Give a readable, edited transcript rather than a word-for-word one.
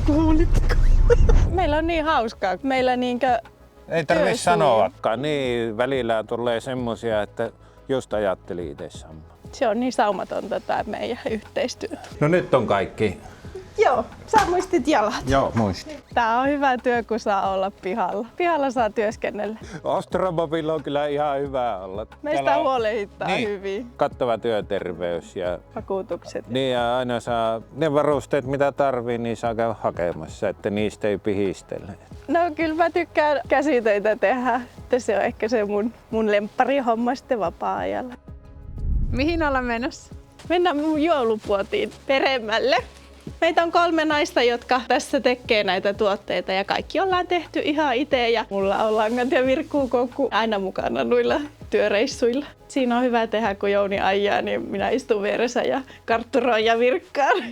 Kuulitko? Meillä on niin hauskaa. Meillä Ei tarvitse sanoakaan. Niin, välillä tulee semmosia, että just ajatteli itse samaa. Se on niin saumatonta tää meidän yhteistyö. No nyt on kaikki. Joo, sä muistit jalat. Joo, muistin. Tää on hyvä työ, kun saa olla pihalla. Pihalla saa työskennellä. Astromobilla on kyllä ihan hyvä olla. Meistä huolehittaa niin, hyvin. Kattava työterveys ja Vakuutukset. niin ja aina saa ne varusteet mitä tarvii, niin saa käydä hakemassa, että niistä ei pihistele. No kyllä mä tykkään käsitöitä tehdä. Se on ehkä se mun lempparihomma sitten vapaa-ajalla. Mihin ollaan menossa? Mennään mun joulupuotiin peremmälle. Meitä on 3 naista, jotka tässä tekee näitä tuotteita ja kaikki ollaan tehty ihan itse ja mulla on langat ja virkkuukokku aina mukana noilla työreissuilla. Siinä on hyvä tehdä, kun Jouni ajaa, niin minä istun vieressä ja kartturoin ja virkkaan.